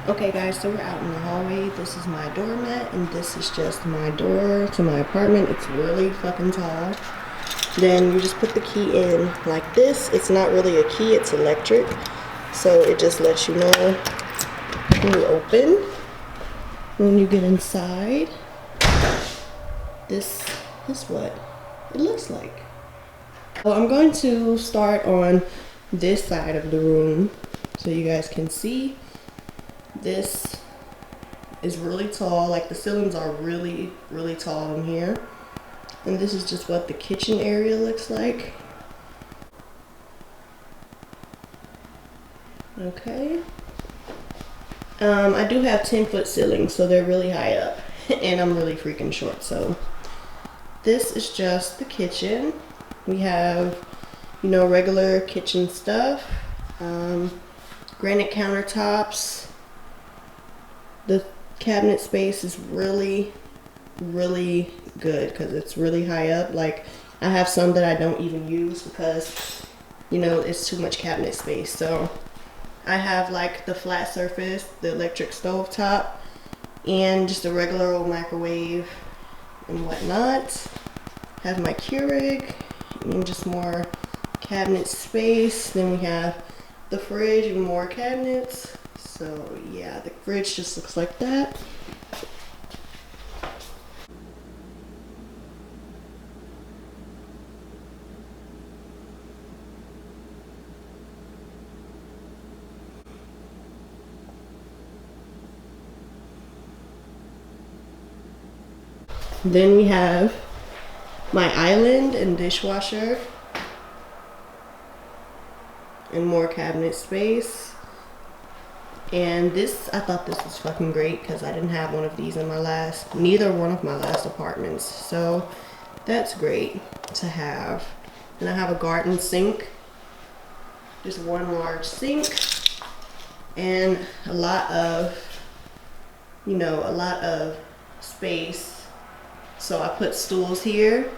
Okay guys, so we're out in the hallway. This is my doormat and this is just my door to my apartment. It's really fucking tall. Then you just put the key in like this. It's not really a key, it's electric. So it just lets you know when you open. When you get inside, this is what it looks like. So I'm going to start on this side of the room so you guys can see. This is really tall, like the ceilings are really tall in here. And this is just what the kitchen area looks like. Okay. I do have 10-foot ceilings, so they're really high up. And I'm really freaking short, so. This is just the kitchen. We have, you know, regular kitchen stuff. Granite countertops. The cabinet space is really good because it's really high up. Like, I have some that I don't even use because, you know, it's too much cabinet space. So I have like the flat surface, the electric stove top, and just a regular old microwave and whatnot. Have my Keurig and just more cabinet space. Then we have the fridge and more cabinets. So yeah, the fridge just looks like that. Then we have my island and dishwasher and more cabinet space. And this, I thought this was fucking great because I didn't have one of these in neither one of my last apartments. So that's great to have. And I have a garden sink, just one large sink, and a lot of, you know, a lot of space. So I put stools here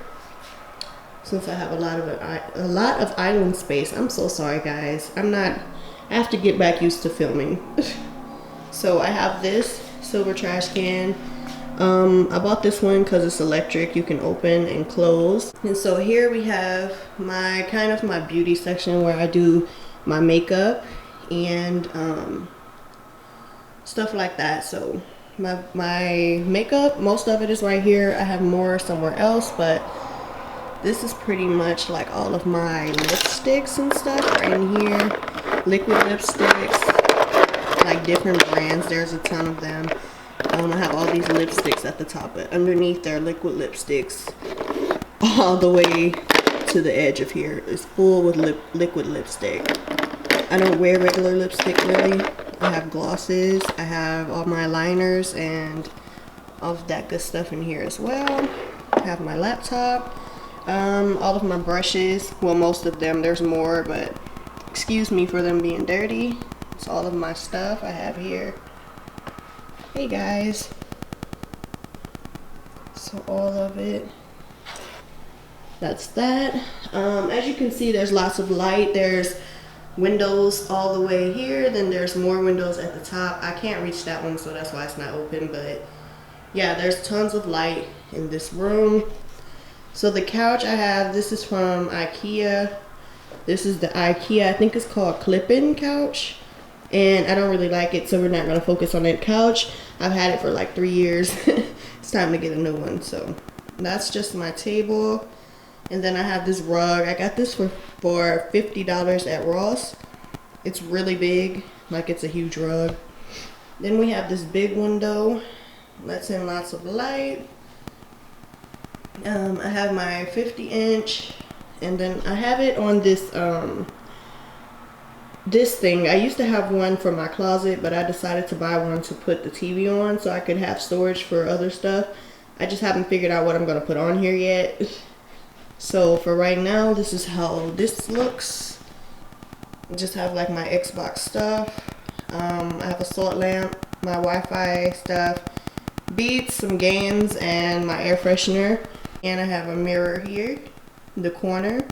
since I have a lot of island space. I'm so sorry guys. I have to get back used to filming. So I have this silver trash can. I bought this one because it's electric. You can open and close. And so here we have my my beauty section where I do my makeup and stuff like that. So my makeup, most of it is right here. I have more somewhere else, but this is pretty much like all of my lipsticks and stuff are in here. Liquid lipsticks, like different brands. There's a ton of them. I have all these lipsticks at the top, but underneath they're liquid lipsticks. All the way to the edge of here is full with liquid lipstick. I don't wear regular lipstick really. I have glosses. I have all my liners and all of that good stuff in here as well. I have my laptop. All of my brushes, well, most of them. There's more, but excuse me for them being dirty. It's all of my stuff I have here. Hey guys. So all of it. That's that. As you can see, there's lots of light. There's windows all the way here. Then there's more windows at the top. I can't reach that one, so that's why it's not open. But yeah, there's tons of light in this room. So the couch I have, this is from IKEA. This is the IKEA, I think it's called Clip-In couch. And I don't really like it, so we're not gonna focus on that couch. I've had it for like 3 years. It's time to get a new one. So that's just my table. And then I have this rug. I got this for $50 at Ross. It's really big, like it's a huge rug. Then we have this big window. Lets in lots of light. I have my 50-inch, and then I have it on this this thing. I used to have one for my closet, but I decided to buy one to put the TV on so I could have storage for other stuff. I just haven't figured out what I'm gonna put on here yet. So for right now, this is how this looks. I just have like my Xbox stuff. I have a salt lamp, my Wi-Fi stuff, Beats, some games, and my air freshener. And I have a mirror here in the corner.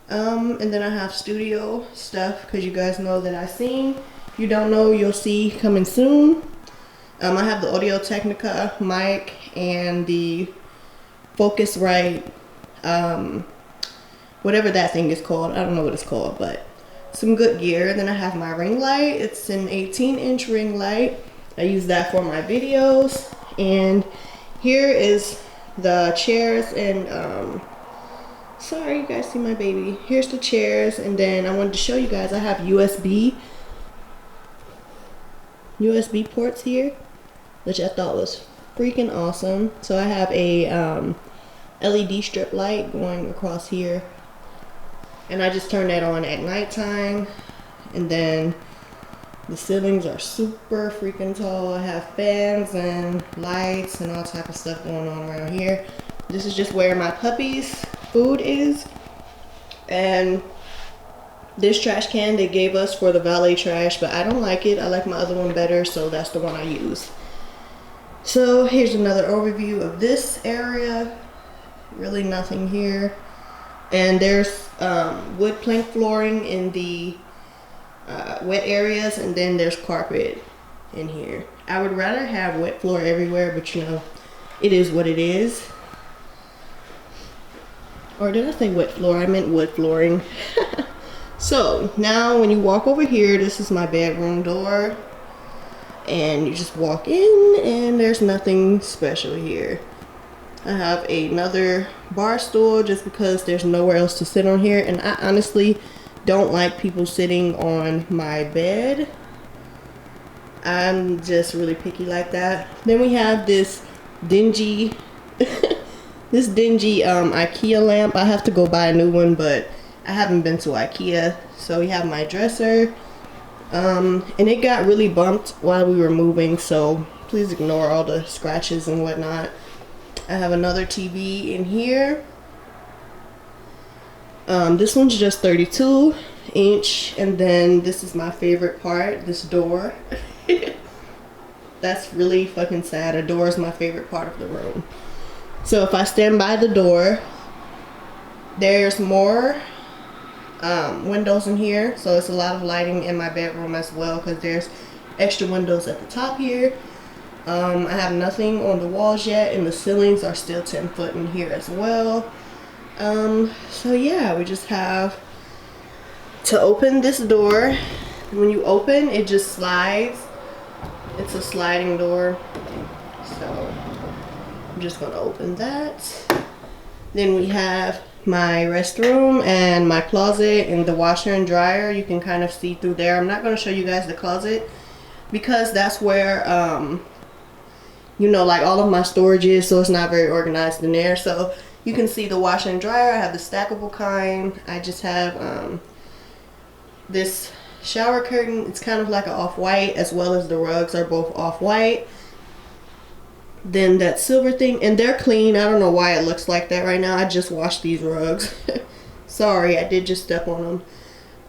And then I have studio stuff because you guys know that I sing. If you don't know, you'll see coming soon. I have the Audio Technica mic and the Focusrite, whatever that thing is called. I don't know what it's called, but some good gear. Then I have my ring light. It's an 18-inch ring light. I use that for my videos. And here is the chairs and sorry you guys see my baby. Here's the chairs, and then I wanted to show you guys I have USB ports here, which I thought was freaking awesome. So I have a LED strip light going across here, and I just turn that on at nighttime. And then the ceilings are super freaking tall. I have fans and lights and all type of stuff going on around here. This is just where my puppy's food is. And this trash can they gave us for the valet trash, but I don't like it. I like my other one better, so that's the one I use. So here's another overview of this area. Really nothing here. And there's wood plank flooring in the wet areas, and then there's carpet in here. I would rather have wet floor everywhere, but you know, it is what it is. Or did I say wet floor? I meant wood flooring. So now when you walk over here, this is my bedroom door, and you just walk in and there's nothing special here. I have another bar stool just because there's nowhere else to sit on here, and I honestly don't like people sitting on my bed. I'm just really picky like that. Then we have this dingy IKEA lamp. I have to go buy a new one, but I haven't been to IKEA. So we have my dresser, and it got really bumped while we were moving, so please ignore all the scratches and whatnot. I have another TV in here. This one's just 32-inch, and then this is my favorite part, this door. That's really fucking sad. A door is my favorite part of the room. So if I stand by the door, there's more windows in here, so it's a lot of lighting in my bedroom as well, because there's extra windows at the top here. I have nothing on the walls yet, and the ceilings are still 10 foot in here as well. So yeah, we just have to open this door. When you open, it just slides. It's a sliding door, so I'm just gonna open that. Then we have my restroom and my closet and the washer and dryer. You can kind of see through there. I'm not going to show you guys the closet because that's where you know, like all of my storage is, so it's not very organized in there. So you can see the washer and dryer. I have the stackable kind. I just have this shower curtain. It's kind of like an off-white, as well as the rugs are both off-white. Then that silver thing, and they're clean. I don't know why it looks like that right now. I just washed these rugs. Sorry, I did just step on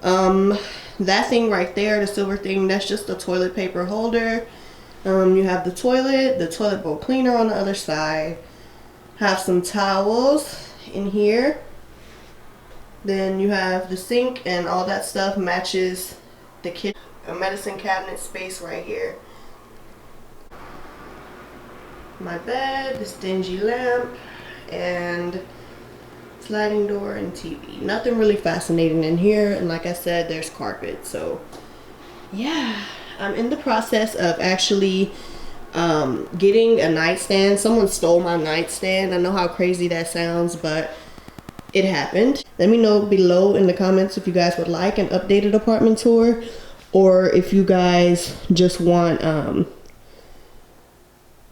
them. That thing right there, the silver thing, that's just a toilet paper holder. You have the toilet bowl cleaner on the other side. Have some towels in here. Then you have the sink, and all that stuff matches the kitchen. A medicine cabinet space right here. My bed, this dingy lamp, and sliding door and TV. Nothing really fascinating in here, and like I said, there's carpet. So yeah, I'm in the process of actually getting a nightstand. Someone stole my nightstand. I know how crazy that sounds, but it happened. Let me know below in the comments if you guys would like an updated apartment tour, or if you guys just want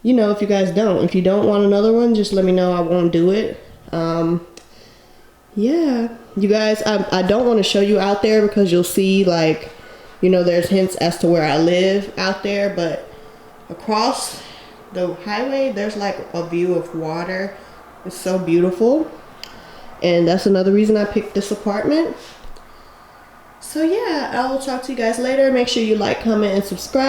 you know, if you guys don't. If you don't want another one, just let me know. I won't do it. Yeah, you guys, I don't want to show you out there because you'll see, like, you know, there's hints as to where I live out there, but across the highway, there's like a view of water. It's so beautiful. And that's another reason I picked this apartment. So yeah, I will talk to you guys later. Make sure you like, comment, and subscribe.